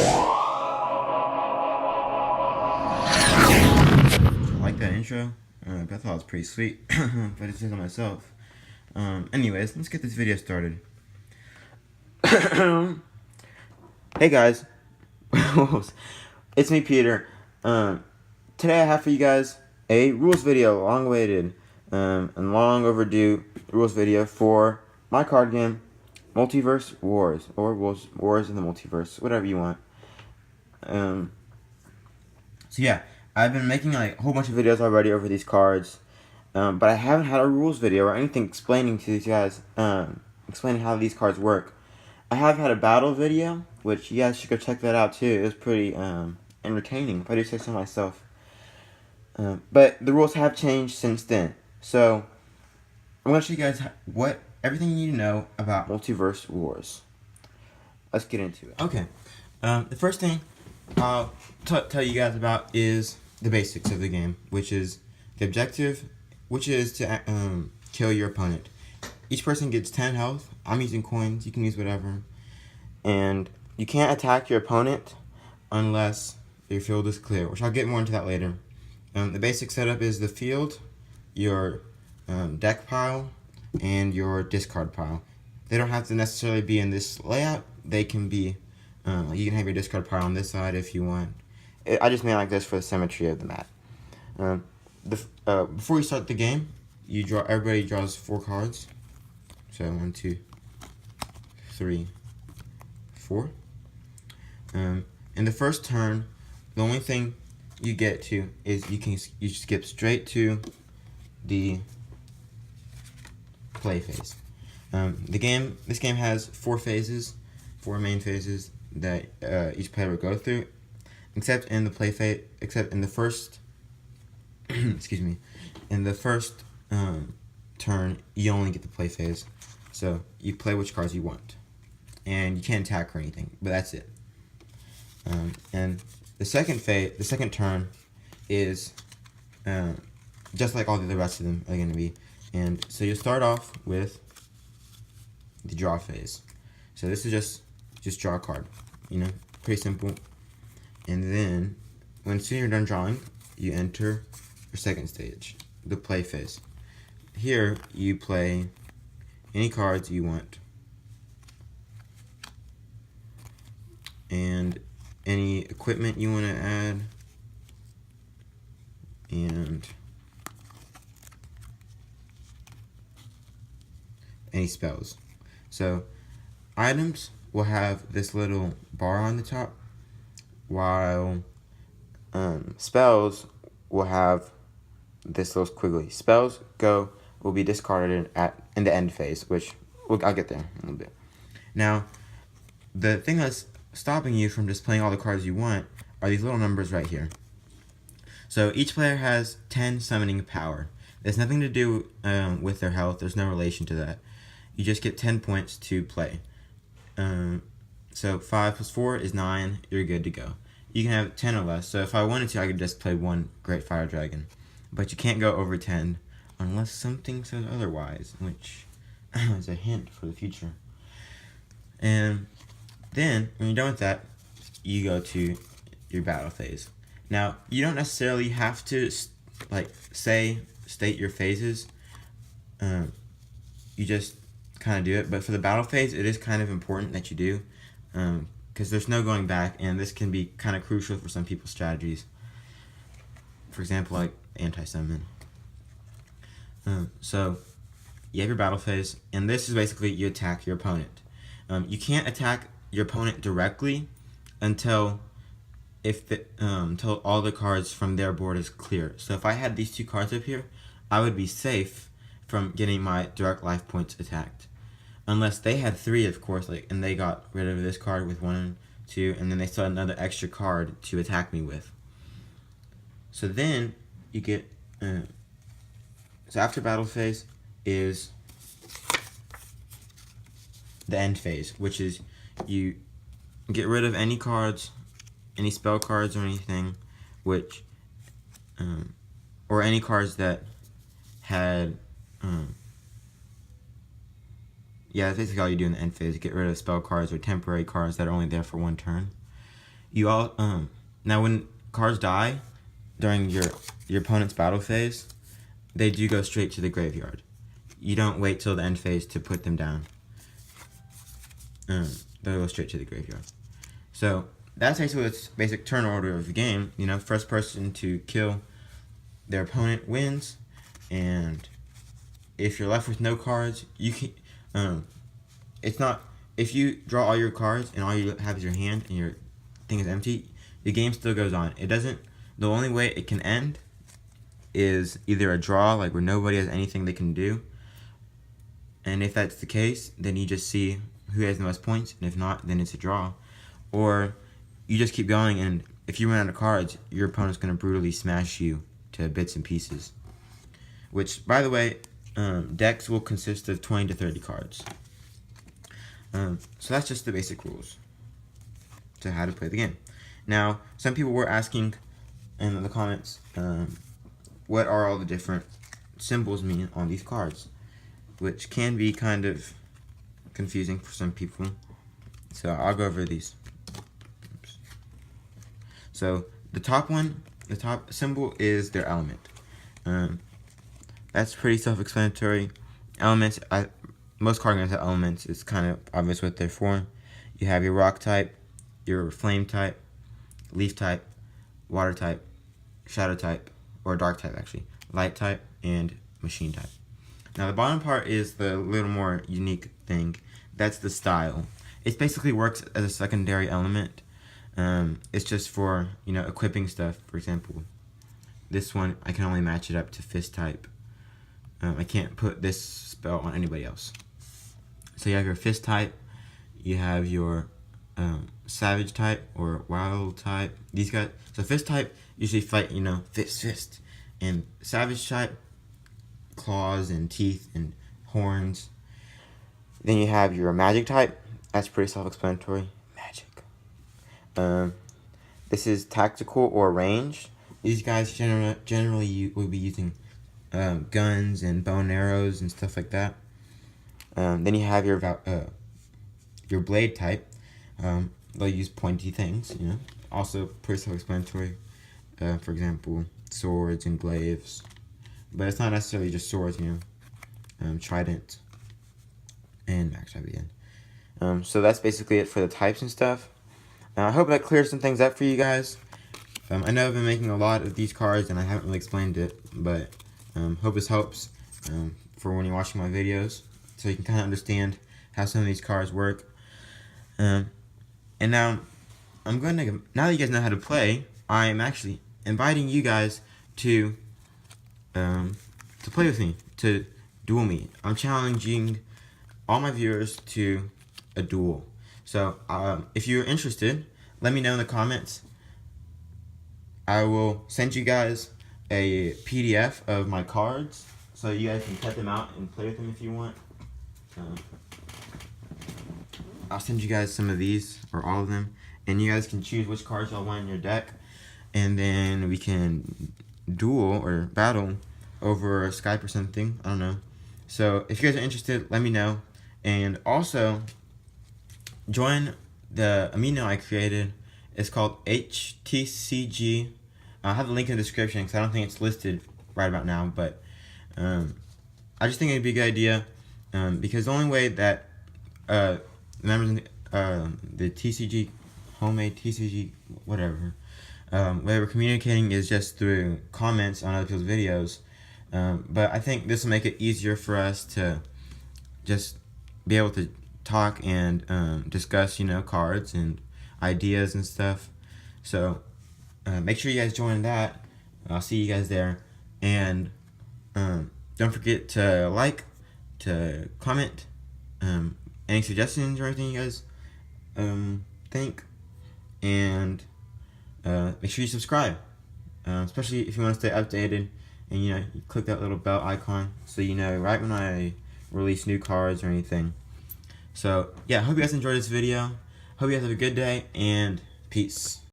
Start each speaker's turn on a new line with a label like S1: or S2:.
S1: I like that intro. I thought it was pretty sweet, but it's just on myself. Anyways, let's get this video started. Hey guys, it's me, Peter. Today I have for you guys a rules video, long-awaited and long overdue rules video for my card game, Multiverse Wars, or Wars in the Multiverse, whatever you want. So yeah, I've been making like a whole bunch of videos already over these cards, but I haven't had a rules video or anything explaining to these guys, explaining how these cards work. I have had a battle video, which you guys should go check that out too. It was pretty entertaining, if I do say so myself. But the rules have changed since then. So I'm going to show you guys everything you need to know about Multiverse Wars. Let's get into it. Okay, the first thing I'll tell you guys about is the basics of the game, which is the objective, which is to kill your opponent. Each person gets 10 health. I'm using coins. You can use whatever. And you can't attack your opponent unless your field is clear, which I'll get more into that later. The basic setup is the field, your deck pile, and your discard pile. They don't have to necessarily be in this layout. They can be, you can have your discard pile on this side if you want. I just made it like this for the symmetry of the map. Before you start the game, everybody draws 4 cards. So 1, 2, 3, 4. In the first turn, the only thing you get to is you skip straight to the play phase. This game has 4 phases, 4 main phases that each player will go through, except in the play phase. Except in the first, excuse me, in the first turn, you only get the play phase. So you play which cards you want, and you can't attack or anything, but that's it. And the second turn is just like all the rest of them are going to be. And so you start off with the draw phase. So this is just draw a card, pretty simple. And then when soon you're done drawing, you enter your second stage, the play phase. Here you play any cards you want, and any equipment you want to add, and any spells. So items will have this little bar on the top, while spells will have this little squiggly. Spells will be discarded in the end phase, which I'll get there in a little bit. Now, the thing that's stopping you from just playing all the cards you want are these little numbers right here. So each player has 10 summoning power. There's nothing to do with their health. There's no relation to that. You just get 10 points to play. So 5 plus 4 is 9. You're good to go. You can have 10 or less. So if I wanted to, I could just play 1 Great Fire Dragon. But you can't go over 10 unless something says otherwise, which is a hint for the future. And then, when you're done with that, you go to your battle phase. Now, you don't necessarily have to state your phases. You just kind of do it. But for the battle phase, it is kind of important that you do, because there's no going back, and this can be kind of crucial for some people's strategies. For example, like anti-summon. So you have your battle phase, and this is basically you attack your opponent. You can't attack your opponent directly until all the cards from their board is clear. So if I had these 2 cards up here, I would be safe from getting my direct life points attacked, unless they had 3, of course, and they got rid of this card with 1 and 2, and then they still had another extra card to attack me with. So then you get so after battle phase is the end phase, which is you get rid of any cards, any spell cards or anything, which or any cards that had yeah, that's basically all you do in the end phase. Get rid of spell cards or temporary cards that are only there for 1 turn. you all now when cards die during your opponent's battle phase, they do go straight to the graveyard. You don't wait till the end phase to put them down. They'll go straight to the graveyard. So that's basically the basic turn order of the game. You know, first person to kill their opponent wins, and if you're left with no cards, you can. It's not, if you draw all your cards and all you have is your hand and your thing is empty, the game still goes on. It doesn't. The only way it can end is either a draw, like where nobody has anything they can do, and if that's the case, then you just see who has the most points, and if not, then it's a draw. Or you just keep going, and if you run out of cards, your opponent's going to brutally smash you to bits and pieces. Which, by the way, decks will consist of 20 to 30 cards. So that's just the basic rules to how to play the game. Now, some people were asking in the comments, what are all the different symbols mean on these cards, which can be kind of confusing for some people. So I'll go over these. Oops. So the top one, the top symbol is their element. That's pretty self-explanatory. Elements, most card games have elements. It's kind of obvious what they're for. You have your rock type, your flame type, leaf type, water type, shadow type, or dark type actually, light type, and machine type. Now the bottom part is the little more unique thing. That's the style. It basically works as a secondary element. It's just for, you know, equipping stuff. For example, this one, I can only match it up to fist type. I can't put this spell on anybody else. So you have your fist type, you have your savage type or wild type. These guys, so fist type usually fight, you know, fist. And savage type, claws and teeth and horns. Then you have your magic type. That's pretty self-explanatory. Magic. This is tactical or ranged. These guys generally will be using guns and bow and arrows and stuff like that. Then you have your blade type. They'll use pointy things, you know. Also pretty self-explanatory. For example, swords and glaives. But it's not necessarily just swords, you know. Trident and max type again. So that's basically it for the types and stuff. I hope that clears some things up for you guys. I know I've been making a lot of these cards and I haven't really explained it, but hope this helps for when you're watching my videos, so you can kind of understand how some of these cards work. And now, now that you guys know how to play, I am actually inviting you guys to play with me, to duel me. I'm challenging all my viewers to a duel. So if you're interested, let me know in the comments. I will send you guys a PDF of my cards, so you guys can cut them out and play with them if you want. I'll send you guys some of these, or all of them, and you guys can choose which cards y'all want in your deck, and then we can duel or battle over Skype or something. I don't know. So if you guys are interested, let me know. And also, join the amino I created. It's called TCG. I'll have the link in the description because I don't think it's listed right about now. But I just think it'd be a good idea because the only way that members of the TCG, homemade TCG, whatever, way we're communicating is just through comments on other people's videos. But I think this will make it easier for us to just be able to talk and discuss, you know, cards and ideas and stuff. So make sure you guys join that. I'll see you guys there. And don't forget to like, to comment, any suggestions or anything you guys think. And make sure you subscribe, especially if you want to stay updated. And you know, you click that little bell icon so you know right when I release new cards or anything. So yeah, hope you guys enjoyed this video. Hope you guys have a good day, and peace.